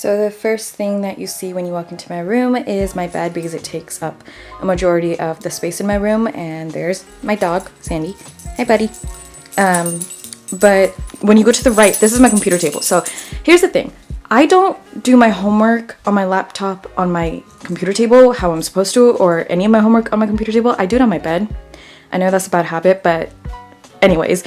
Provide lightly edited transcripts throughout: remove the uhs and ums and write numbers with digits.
So the first thing that you see when you walk into my room is my bed because it takes up a majority of the space in my room, and there's my dog, Sandy. Hi, buddy. But when you go to the right, this is my computer table. So here's the thing. I don't do my homework on my laptop on my computer table how I'm supposed to, or any of my homework on my computer table. I do it on my bed. I know that's a bad habit, but anyways,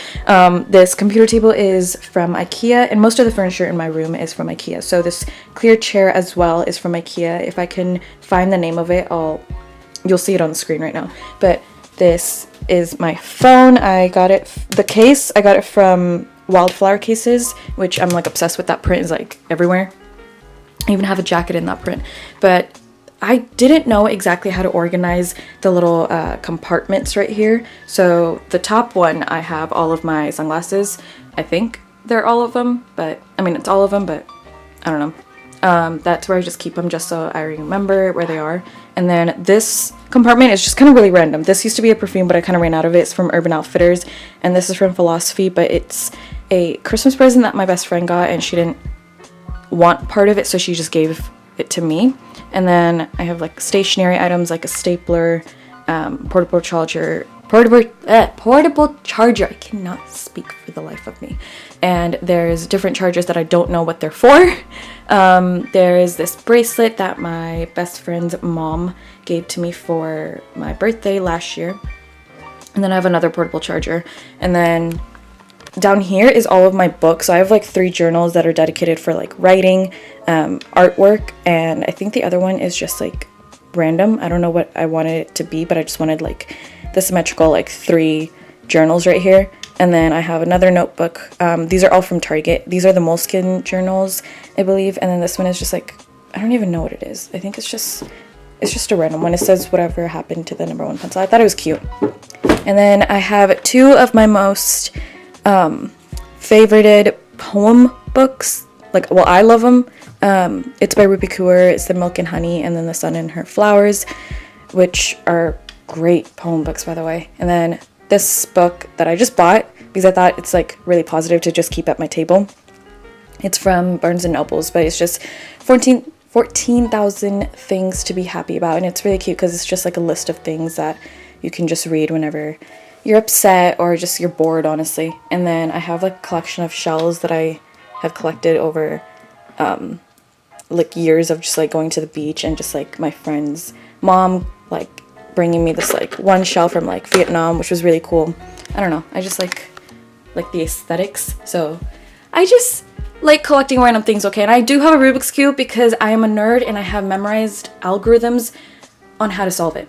this computer table is from IKEA, and most of the furniture in my room is from IKEA. So this clear chair as well is from IKEA. If I can find the name of it, you'll see it on the screen right now. But this is my phone. I got it from WILDFLOWER cases, which I'm like obsessed with. That print is like everywhere. I even have a jacket in that print. But I didn't know exactly how to organize the little compartments right here. So the top one, I have all of my sunglasses. I think they're all of them, but I mean, it's all of them, but I don't know. That's where I just keep them just so I remember where they are. And then this compartment is just kind of really random. This used to be a perfume, but I kind of ran out of it. It's from Urban Outfitters, and this is from Philosophy, but it's a Christmas present that my best friend got, and she didn't want part of it, so she just gave it to me. And then I have like stationery items like a stapler, portable charger. I cannot speak for the life of me. And there's different chargers that I don't know what they're for. There is this bracelet that my best friend's mom gave to me for my birthday last year. And then I have another portable charger. And then down here is all of my books. So I have like 3 journals that are dedicated for like writing, artwork, and I think the other one is just like random. I don't know what I wanted it to be, but I just wanted like the symmetrical like 3 journals right here. And then I have another notebook. These are all from Target. These are the Moleskine journals, I believe. And then this one is just like, I don't even know what it is. I think it's just a random one. It says whatever happened to the #1 pencil. I thought it was cute. And then I have 2 of my most favorited poem books. Like, well, I love them. It's by Rupi Kaur. It's The Milk and Honey, and then The Sun and Her Flowers, which are great poem books, by the way. And then this book that I just bought because I thought it's like really positive to just keep at my table. It's from Barnes and Nobles, but it's just 14,000 things to be happy about, and it's really cute because it's just like a list of things that you can just read whenever you're upset or just you're bored, honestly. And then I have like a collection of shells that I have collected over like years of just like going to the beach, and just like my friend's mom like bringing me this like one shell from like Vietnam, which was really cool. I don't know, I just like the aesthetics, so I just like collecting random things. Okay, and I do have a Rubik's Cube because I am a nerd and I have memorized algorithms on how to solve it,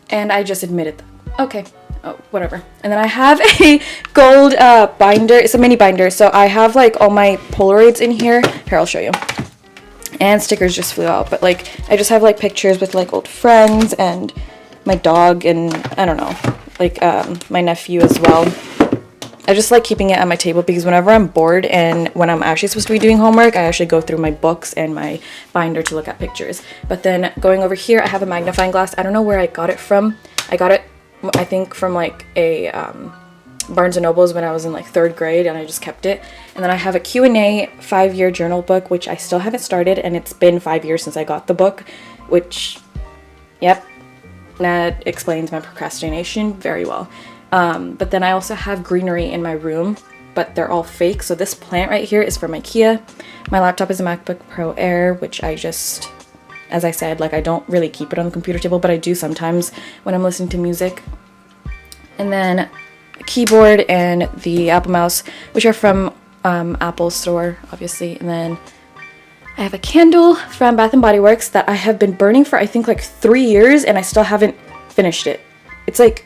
and I just admitted that. Okay, oh, whatever. And then I have a gold binder. It's a mini binder, so I have like all my Polaroids in here. Here, I'll show you. And stickers just flew out, but like I just have like pictures with like old friends and my dog, and I don't know, like my nephew as well. I just like keeping it at my table because whenever I'm bored and when I'm actually supposed to be doing homework, I actually go through my books and my binder to look at pictures. But then going over here, I have a magnifying glass. I don't know where I got it from. I got it, I think, from like a Barnes & Nobles when I was in like 3rd grade, and I just kept it. And then I have a Q&A 5-year journal book, which I still haven't started, and it's been 5 years since I got the book, which, yep, that explains my procrastination very well. But then I also have greenery in my room, but they're all fake. So this plant right here is from IKEA. My laptop is a MacBook Pro Air, which I just, as I said, like I don't really keep it on the computer table, but I do sometimes when I'm listening to music. And then a keyboard and the Apple mouse, which are from Apple store, obviously. And then I have a candle from Bath & Body Works that I have been burning for I think like 3 years, and I still haven't finished it. It's like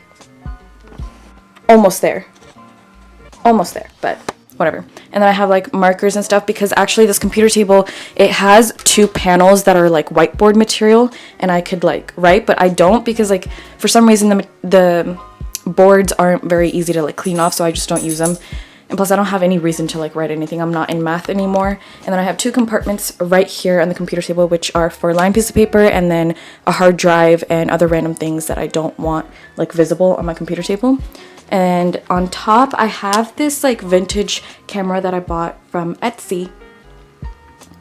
almost there, but whatever. And then I have like markers and stuff because actually this computer table, it has 2 panels that are like whiteboard material, and I could like write, but I don't because like for some reason the boards aren't very easy to like clean off, so I just don't use them. And plus I don't have any reason to like write anything. I'm not in math anymore. And then I have 2 compartments right here on the computer table, which are for lined piece of paper and then a hard drive and other random things that I don't want like visible on my computer table. And on top I have this like vintage camera that I bought from Etsy.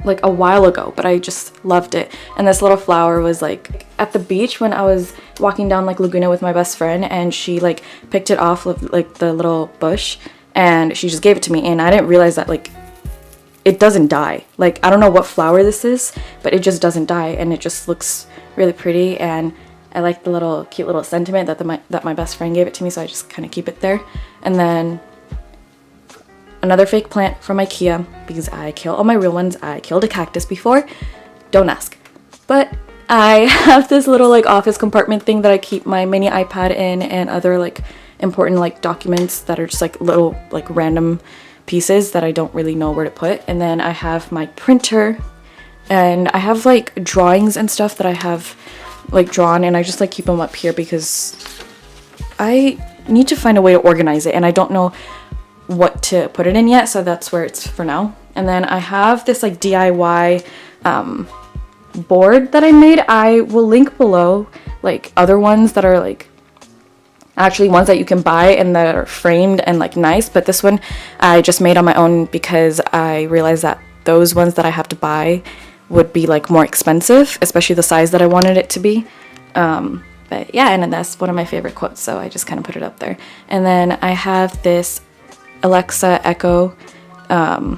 like a while ago, but I just loved it. And this little flower was like at the beach when I was walking down like Laguna with my best friend, and she like picked it off of like the little bush and she just gave it to me, and I didn't realize that like it doesn't die. Like, I don't know what flower this is, but it just doesn't die, and it just looks really pretty. And I like the little cute little sentiment that my best friend gave it to me, so I just kind of keep it there. And then another fake plant from IKEA, because I kill all my real ones. I killed a cactus before, don't ask. But I have this little like office compartment thing that I keep my mini iPad in and other like important like documents that are just like little like random pieces that I don't really know where to put. And then I have my printer, and I have like drawings and stuff that I have like drawn, and I just like keep them up here because I need to find a way to organize it and I don't know what to put it in yet, so that's where it's for now. And then I have this like DIY board that I made. I will link below like other ones that are like actually ones that you can buy and that are framed and like nice, but this one I just made on my own because I realized that those ones that I have to buy would be like more expensive, especially the size that I wanted it to be. But yeah, and that's one of my favorite quotes, so I just kind of put it up there. And then I have this Alexa Echo, I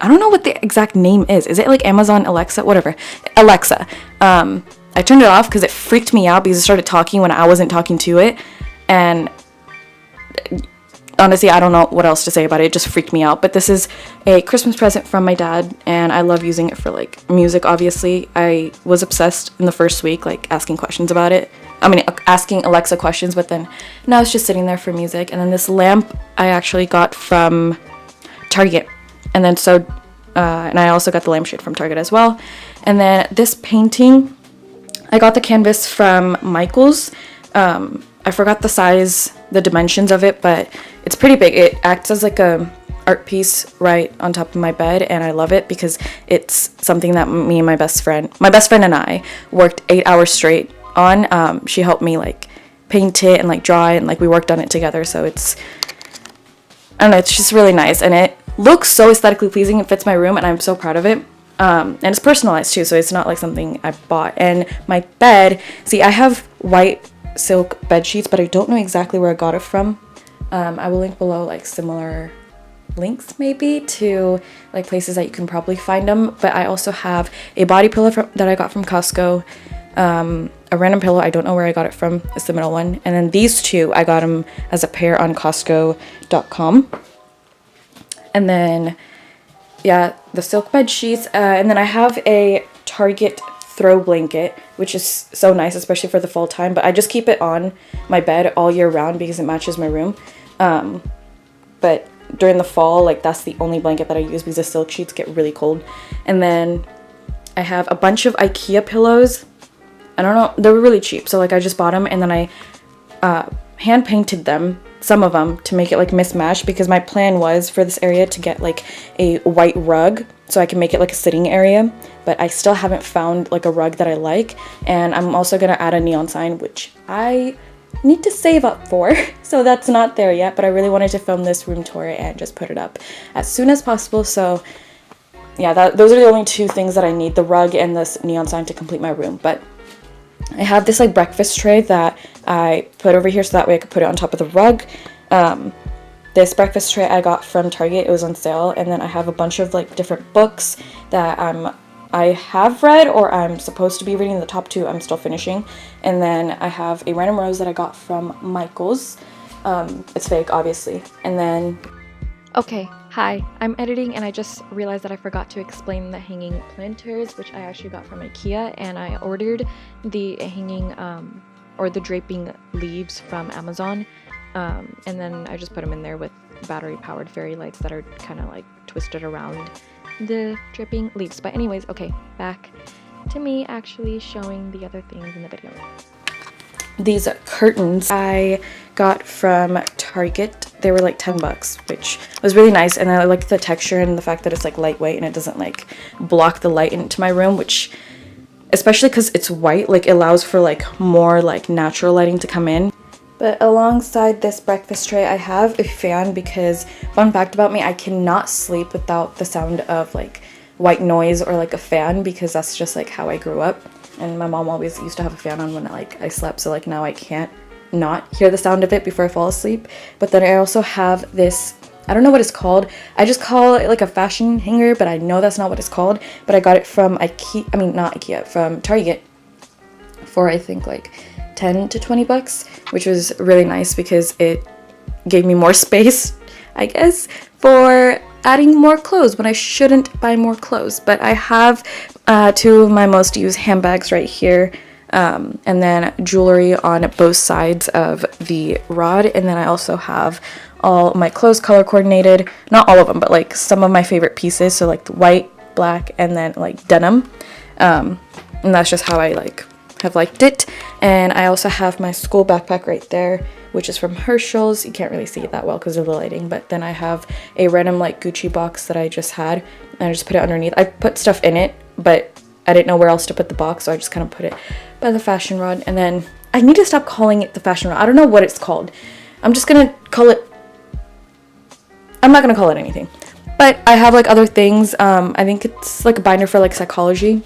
don't know what the exact name is it like Amazon Alexa, whatever, Alexa. I turned it off because it freaked me out because it started talking when I wasn't talking to it, and honestly I don't know what else to say about it. It just freaked me out. But this is a Christmas present from my dad, and I love using it for like music. Obviously I was obsessed in the first week, like asking questions about it, asking Alexa questions, but then now it's just sitting there for music. And then this lamp I actually got from Target, and then and I also got the lampshade from Target as well. And then this painting, I got the canvas from Michael's. I forgot the size, the dimensions of it, but it's pretty big. It acts as like a art piece right on top of my bed, and I love it because it's something that me and my best friend and I worked 8 hours straight on. She helped me like paint it and like draw it, and like we worked on it together. So it's, I don't know, it's just really nice, and it looks so aesthetically pleasing. It fits my room, and I'm so proud of it. And it's personalized too, so it's not like something I bought. And my bed, see, I have white silk bed sheets, but I don't know exactly where I got it from. I will link below like similar links maybe to like places that you can probably find them. But I also have a body pillow that I got from Costco, a random pillow, I don't know where I got it from, it's the middle one. And then these two, I got them as a pair on COSTCO.com. And then yeah, the silk bed sheets, and then I have a Target throw blanket, which is so nice, especially for the fall time, but I just keep it on my bed all year round because it matches my room. But during the fall, like that's the only blanket that I use because the silk sheets get really cold. And then I have a bunch of IKEA pillows. I don't know, they were really cheap, so like I just bought them, and then I hand painted them, some of them, to make it like mismatched, because my plan was for this area to get like a white rug so I can make it like a sitting area, but I still haven't found like a rug that I like. And I'm also gonna add a neon sign, which I need to save up for, so that's not there yet, but I really wanted to film this room tour and just put it up as soon as possible. So yeah, those are the only two things that I need, the rug and this neon sign, to complete my room. But I have this like breakfast tray that I put over here so that way I could put it on top of the rug. This breakfast tray I got from Target, it was on sale. And then I have a bunch of like different books that I have read or I'm supposed to be reading. The top two I'm still finishing. And then I have a random rose that I got from Michael's. It's fake, obviously. And then okay, hi, I'm editing and I just realized that I forgot to explain the hanging planters, which I actually got from IKEA, and I ordered the hanging or the draping leaves from Amazon, and then I just put them in there with battery powered fairy lights that are kind of like twisted around the dripping leaves. But anyways, okay, back to me actually showing the other things in the video. These curtains I got from Target. They were like 10 bucks, which was really nice, and I like the texture and the fact that it's like lightweight and it doesn't like block the light into my room, which, especially because it's white, like allows for like more like natural lighting to come in. But alongside this breakfast tray, I have a fan because, fun fact about me, I cannot sleep without the sound of like white noise or like a fan, because that's just like how I grew up. And my mom always used to have a fan on when like I slept, so like now I can't not hear the sound of it before I fall asleep. But then I also have this, I don't know what it's called. I just call it like a fashion hanger, but I know that's not what it's called. But I got it from from Target for I think like 10 to 20 bucks, which was really nice because it gave me more space, I guess, for adding more clothes when I shouldn't buy more clothes. But I have two of my most used handbags right here, and then jewelry on both sides of the rod. And then I also have all my clothes color coordinated, not all of them, but like some of my favorite pieces, so like the white, black, and then like denim, and that's just how I like have liked it. And I also have my school backpack right there, which is from Herschel's. You can't really see it that well because of the lighting, but then I have a random like Gucci box that I just had, and I just put it underneath. I put stuff in it, but I didn't know where else to put the box, so I just kind of put it by the fashion rod. And then I need to stop calling it the fashion rod. I don't know what it's called. I'm just gonna call it, I'm not gonna call it anything. But I have like other things. I think it's like a binder for like psychology.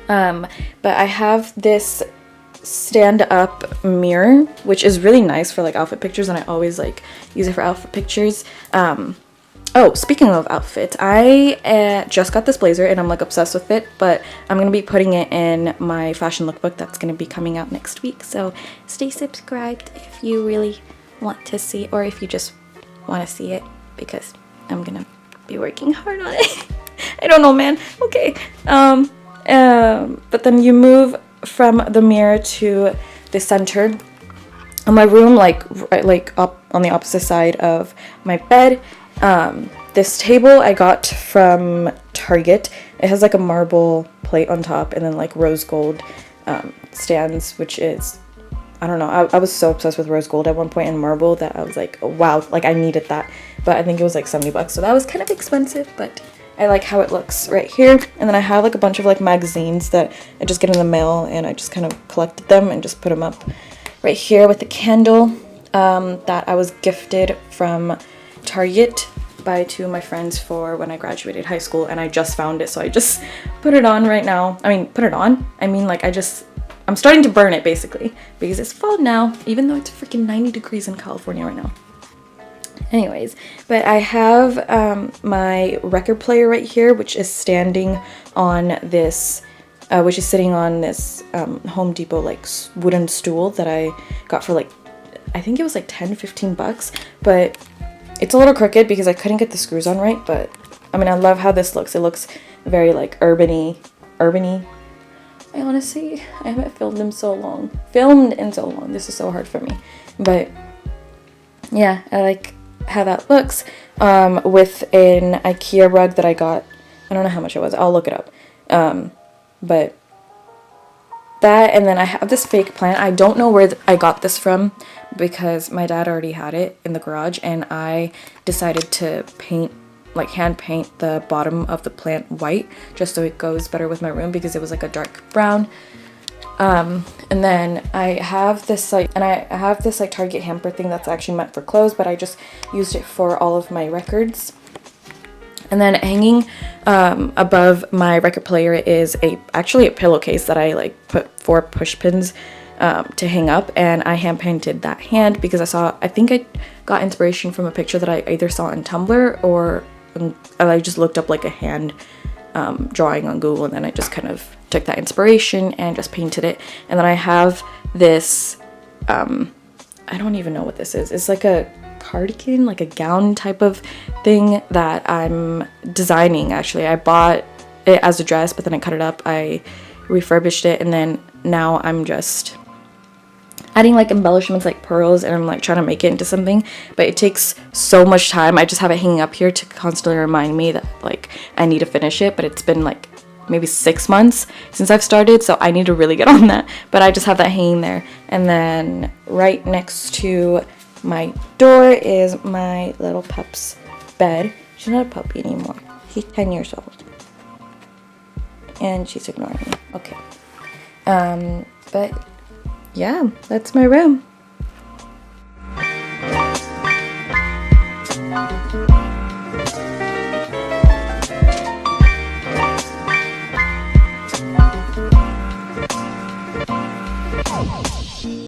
But I have this stand-up mirror, which is really nice for like outfit pictures, and I always like use it for outfit pictures. Oh, speaking of outfit, I just got this blazer and I'm like obsessed with it, but I'm gonna be putting it in my fashion lookbook that's gonna be coming out next week. So stay subscribed if you really want to see, or if you just want to see it, because I'm gonna be working hard on it. I don't know, man. Okay. But then you move from the mirror to the center of my room, like up on the opposite side of my bed. This table I got from Target. It has like a marble plate on top and then like rose gold stands, which is, I don't know, I was so obsessed with rose gold at one point in marble that I was like, oh, wow, like I needed that. But I think it was like 70 bucks, so that was kind of expensive, but I like how it looks right here. And then I have like a bunch of like magazines that I just get in the mail, and I just kind of collected them and just put them up right here with the candle that I was gifted from Target by two of my friends for when I graduated high school, and I just found it, so I just put it on right now. I mean, put it on. I mean, like I'm starting to burn it basically because it's fall now, even though it's freaking 90 degrees in California right now. Anyways, but I have my record player right here, which is standing on this, which is sitting on this Home Depot like wooden stool that I got for like, I think it was like 10-15 bucks, but it's a little crooked because I couldn't get the screws on right. But I mean, I love how this looks. It looks very like urban-y. I honestly, I haven't filmed in so long. This is so hard for me. But yeah, I like how that looks with an IKEA rug that I got. I don't know how much it was. I'll look it up. But that, and then I have this fake plant. I don't know where I got this from because my dad already had it in the garage, and I decided to hand paint the bottom of the plant white just so it goes better with my room because it was like a dark brown. And then I have this like Target hamper thing that's actually meant for clothes, but I just used it for all of my records. And then hanging above my record player is actually a pillowcase that I like put 4 push pins to hang up, and I hand painted that hand because I think I got inspiration from a picture that I either saw on Tumblr or I just looked up like a hand drawing on Google, and then I just kind of took that inspiration and just painted it. And then I have this, I don't even know what this is. It's like a cardigan, like a gown type of thing that I'm designing. Actually, I bought it as a dress, but then I cut it up, I refurbished it, and then now I'm just adding like embellishments like pearls, and I'm like trying to make it into something, but it takes so much time. I just have it hanging up here to constantly remind me that like I need to finish it, but it's been like maybe 6 months since I've started, so I need to really get on that. But I just have that hanging there. And then right next to my door is my little pup's bed. She's not a puppy anymore. She's 10 years old. And she's ignoring me. Okay. But yeah, that's my room.